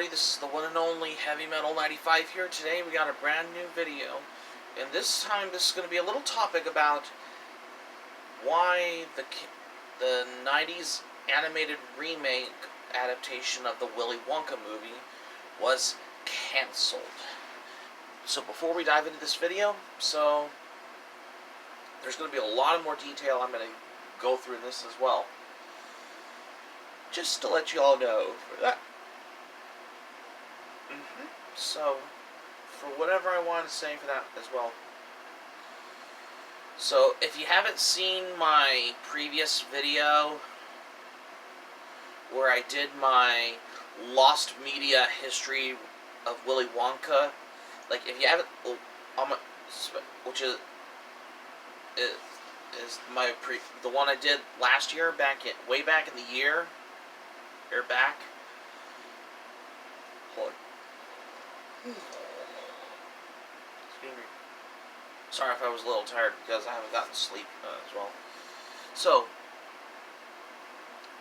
everybody, this is the one and only Heavy Metal 95 here. Today we got a brand new video, and this time this is going to be a little topic about why the 90's animated remake adaptation of the Willy Wonka movie was cancelled. So before we dive into this video, there's going to be a lot of more detail I'm going to go through in this as well. Just to let you all know for that. So, for whatever I want to say for that as well. So, if you haven't seen my previous video where I did my lost media history of Willy Wonka, like if you haven't, which is my the one I did last year, way back in the year, or back. Hold on. Sorry if I was a little tired because I haven't gotten sleep as well. So,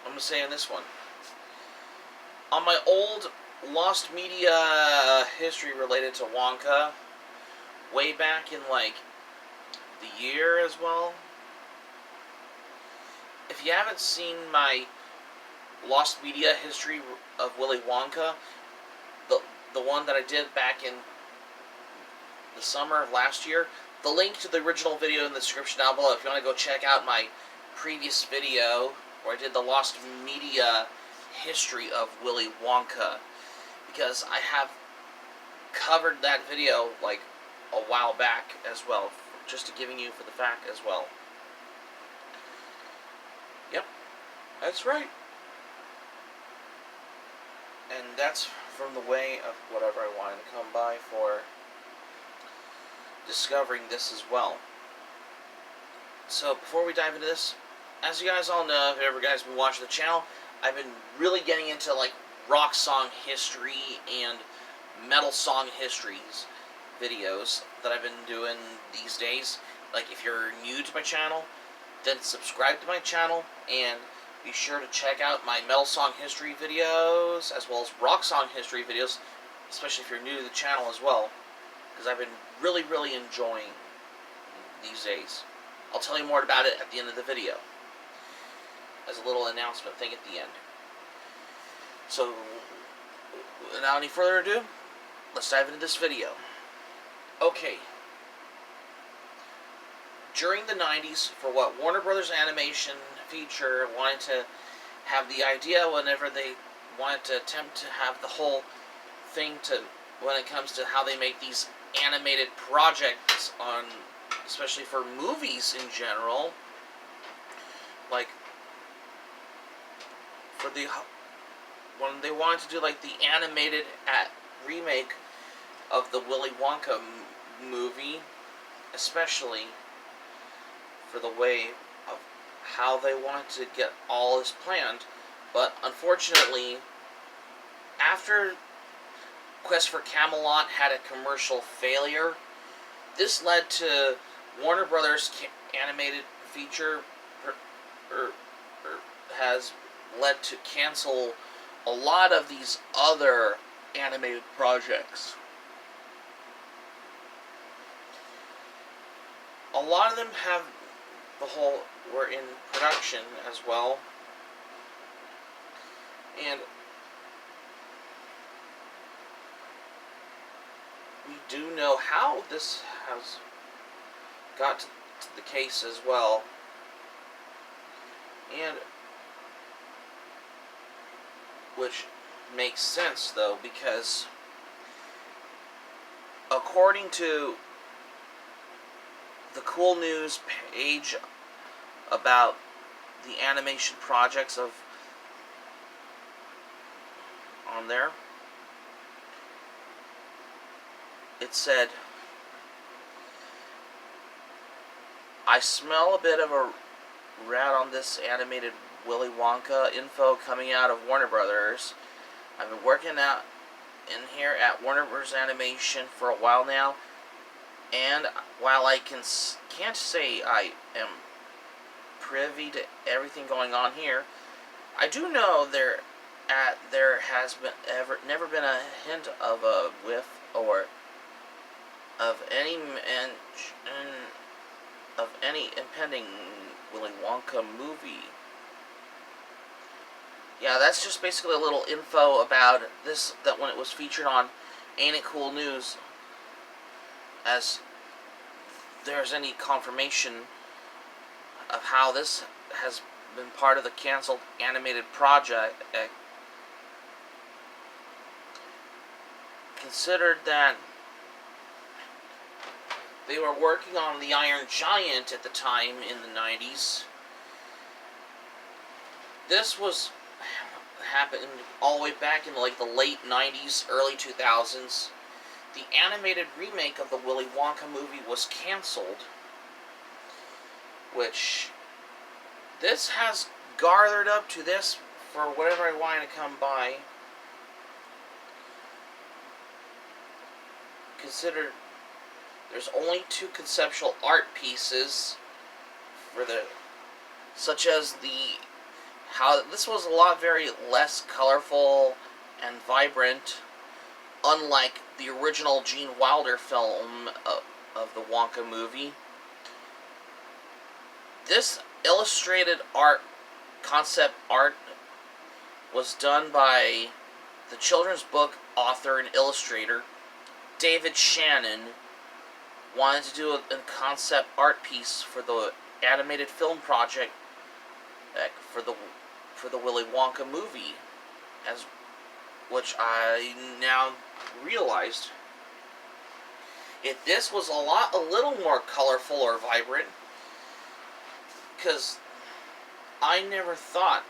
I'm going to say in this one. On my old lost media history related to Wonka, way back in like the year as well. If you haven't seen my lost media history of Willy Wonka, the one that I did back in the summer of last year, the link to the original video in the description down below if you want to go check out my previous video where I did the lost media history of Willy Wonka, because I have covered that video like a while back as well, just to giving you for the fact as well. Yep, that's right. And that's from the way of whatever I wanted to come by for discovering this as well. So before we dive into this, as you guys all know, if you guys have been watching the channel, I've been really getting into like rock song history and metal song histories videos that I've been doing these days. Like if you're new to my channel, then subscribe to my channel and be sure to check out my metal song history videos as well as rock song history videos, especially if you're new to the channel as well, because I've been really enjoying these days. I'll tell you more about it at the end of the video as a little announcement thing at the end. So, without any further ado, let's dive into this video. Okay. During the 90's, for what Warner Brothers Animation feature wanted to have the idea whenever they wanted to attempt to have the whole thing to, when it comes to how they make these animated projects on, especially for movies in general, like for the, when they wanted to do like the animated remake of the Willy Wonka movie, especially for the way of how they wanted to get all this planned. But unfortunately, after Quest for Camelot had a commercial failure, this led to Warner Brothers animated feature has led to cancel a lot of these other animated projects. A lot of them were in production as well, and we do know how this has got to the case as well, and which makes sense though, because according to the Cool News page about the animation projects on there, it said, I smell a bit of a rat on this animated Willy Wonka info coming out of Warner Brothers. I've been working out in here at Warner Brothers Animation for a while now, and while I can't say I am privy to everything going on here, I do know their there has never been a hint of a whiff or of any impending Willy Wonka movie. Yeah, that's just basically a little info about this, that when it was featured on Ain't It Cool News, as there's any confirmation of how this has been part of the canceled animated project. Considered that they were working on the Iron Giant at the time in the 90's. This was happened all the way back in like the late 90's, early 2000s. The animated remake of the Willy Wonka movie was canceled, which this has gathered up to this for whatever I wanted to come by. Consider there's only 2 conceptual art pieces for such as how this was a lot very less colorful and vibrant, unlike the original Gene Wilder film of the Wonka movie. This illustrated art, concept art, was done by the children's book author and illustrator David Shannon. Wanted to do a concept art piece for the animated film project for the Willy Wonka movie, which I now realized if this was a little more colorful or vibrant, because I never thought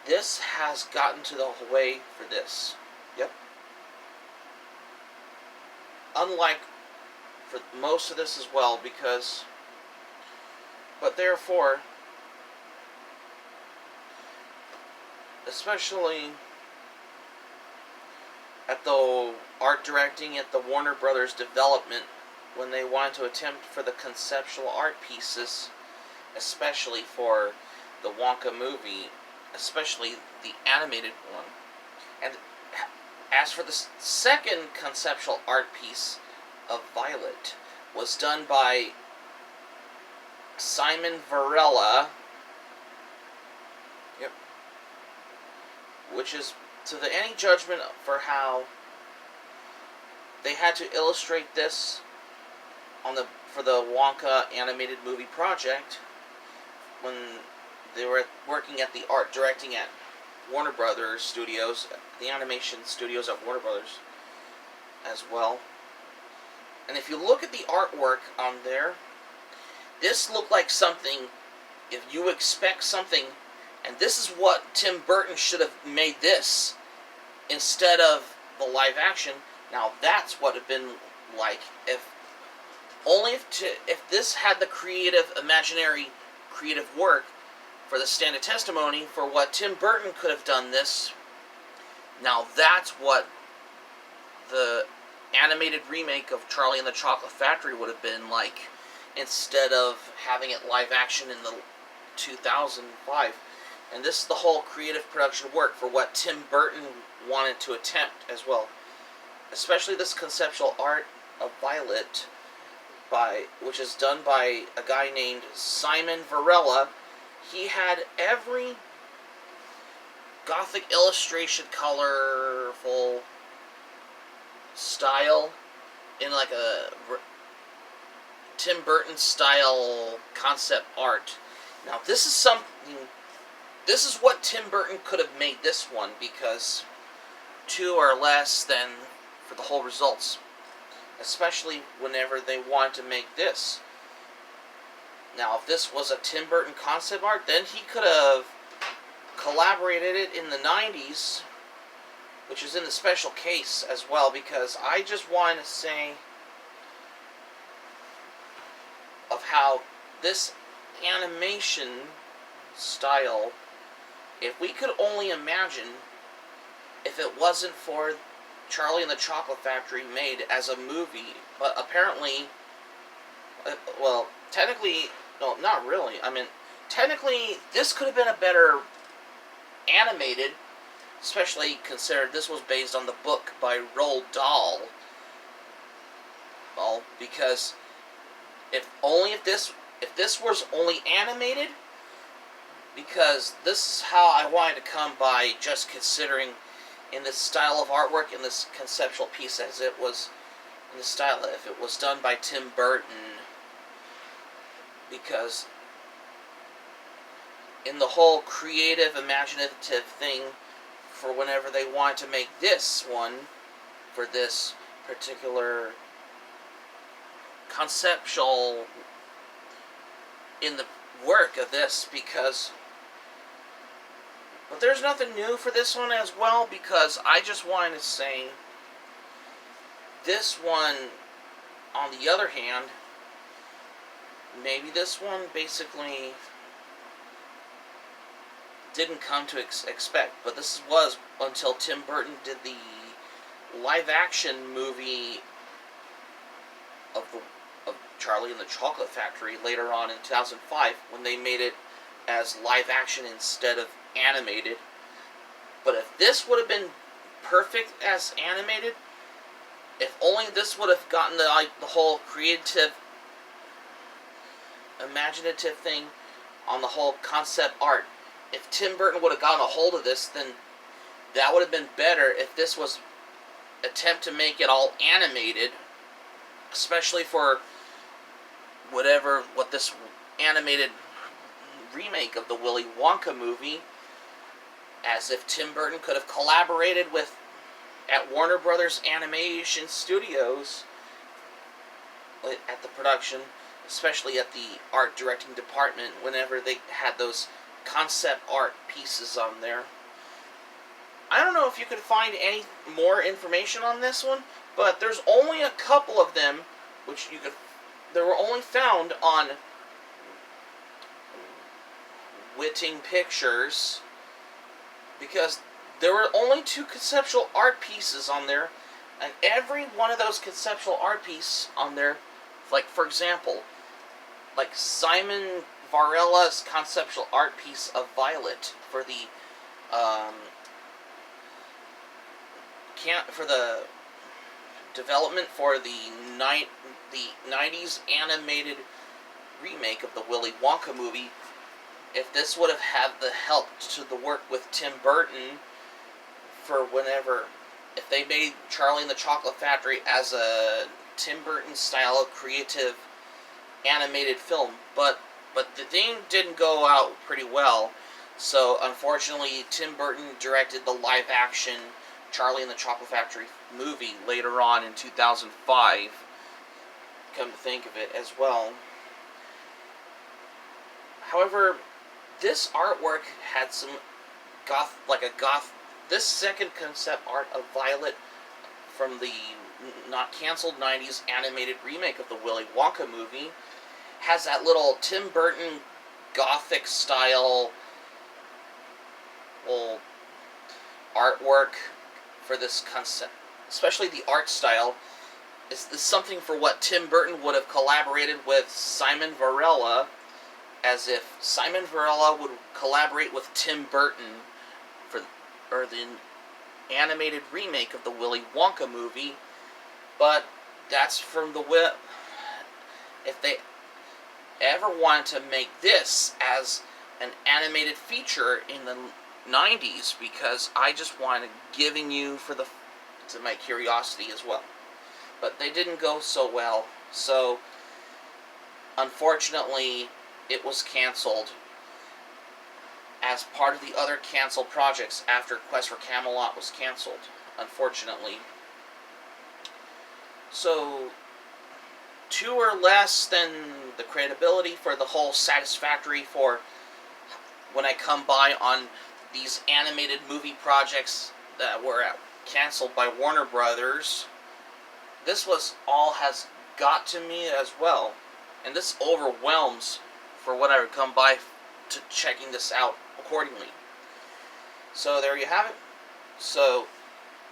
this has gotten to the way for this. Yep. Unlike for most of this as well, but therefore, especially at the art directing at the Warner Brothers development, when they wanted to attempt for the conceptual art pieces, especially for the Wonka movie, especially the animated one. And as for the second conceptual art piece of Violet, was done by Simon Varela. Yep. Which is to any judgment for how they had to illustrate this for the Wonka animated movie project when they were working at the art directing at Warner Brothers Studios, the animation studios at Warner Brothers as well. And if you look at the artwork on there, this looked like something, if you expect something, and this is what Tim Burton should have made this instead of the live action. Now that's what it would have been like if this had the creative work for the stand of testimony for what Tim Burton could have done this. Now that's what the animated remake of Charlie and the Chocolate Factory would have been like, instead of having it live action in the 2005. And this is the whole creative production work for what Tim Burton wanted to attempt as well. Especially this conceptual art of Violet, which is done by a guy named Simon Varela. He had every Gothic illustration, colorful style in like a Tim Burton style concept art. Now this is what Tim Burton could have made this one, because 2 or less than for the whole results, especially whenever they wanted to make this. Now if this was a Tim Burton concept art, then he could have collaborated it in the 90's, which is in the special case as well, because I just want to say of how this animation style, if we could only imagine if it wasn't for Charlie and the Chocolate Factory made as a movie, but apparently, well, technically, no, not really. I mean, technically, this could have been a better animated, especially considered this was based on the book by Roald Dahl. Well, because if this was only animated, because this is how I wanted to come by just considering in this style of artwork, in this conceptual piece, as it was in the style, if it was done by Tim Burton, because in the whole creative, imaginative thing for whenever they wanted to make this one, for this particular conceptual in the work of this, because but there's nothing new for this one as well, because I just wanted to say this one, on the other hand, maybe this one basically didn't come to expect, but this was until Tim Burton did the live-action movie of Charlie and the Chocolate Factory later on in 2005, when they made it as live-action instead of animated. But if this would have been perfect as animated, if only this would have gotten the whole creative, imaginative thing on the whole concept art, if Tim Burton would have gotten a hold of this, then that would have been better. If this was attempt to make it all animated, especially for what this animated remake of the Willy Wonka movie, as if Tim Burton could have collaborated with at Warner Brothers Animation Studios at the production, especially at the art directing department, whenever they had those concept art pieces on there. I don't know if you could find any more information on this one, but there's only a couple of them which they were only found on Whiting Pictures, because there were only 2 conceptual art pieces on there, and every one of those conceptual art pieces on there, like for example, like Simon Varella's conceptual art piece of Violet for the development for the 90's animated remake of the Willy Wonka movie. If this would have had the help to the work with Tim Burton for whenever, if they made Charlie and the Chocolate Factory as a Tim Burton style creative animated film, but the thing didn't go out pretty well, so unfortunately Tim Burton directed the live action Charlie and the Chocolate Factory movie later on in 2005, come to think of it as well. However, this artwork had some this second concept art of Violet from the not canceled 90's animated remake of the Willy Wonka movie has that little Tim Burton gothic style artwork for this concept, especially the art style. Is something for what Tim Burton would have collaborated with Simon Varela, as if Simon Varela would collaborate with Tim Burton for the animated remake of the Willy Wonka movie. But that's from the if they ever wanted to make this as an animated feature in the 90's, because I just wanted giving you to my curiosity as well. But they didn't go so well, so unfortunately it was canceled as part of the other canceled projects after Quest for Camelot was canceled, unfortunately. So 2 or less than the credibility for the whole satisfactory for when I come by on these animated movie projects that were canceled by Warner Brothers. This has got to me as well, and this overwhelms for what I would come by to checking this out accordingly. So there you have it. So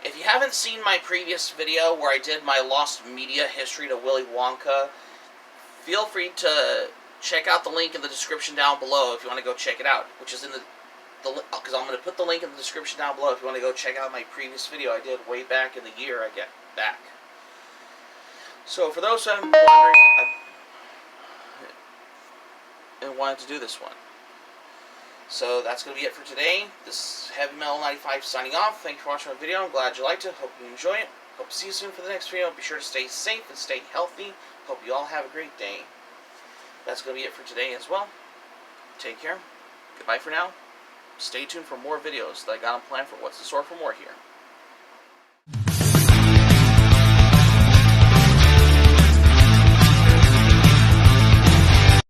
if you haven't seen my previous video where I did my lost media history to Willy Wonka, feel free to check out the link in the description down below if you want to go check it out, which is in the because I'm going to put the link in the description down below if you want to go check out my previous video I did way back in the year I get back. So for those who have been wondering, I wanted to do this one. So that's going to be it for today. This is Heavy Metal 95 signing off. Thank you for watching my video. I'm glad you liked it. Hope you enjoy it. Hope to see you soon for the next video. Be sure to stay safe and stay healthy. Hope you all have a great day. That's going to be it for today as well. Take care. Goodbye for now. Stay tuned for more videos that I got on plan for what's in store for more here.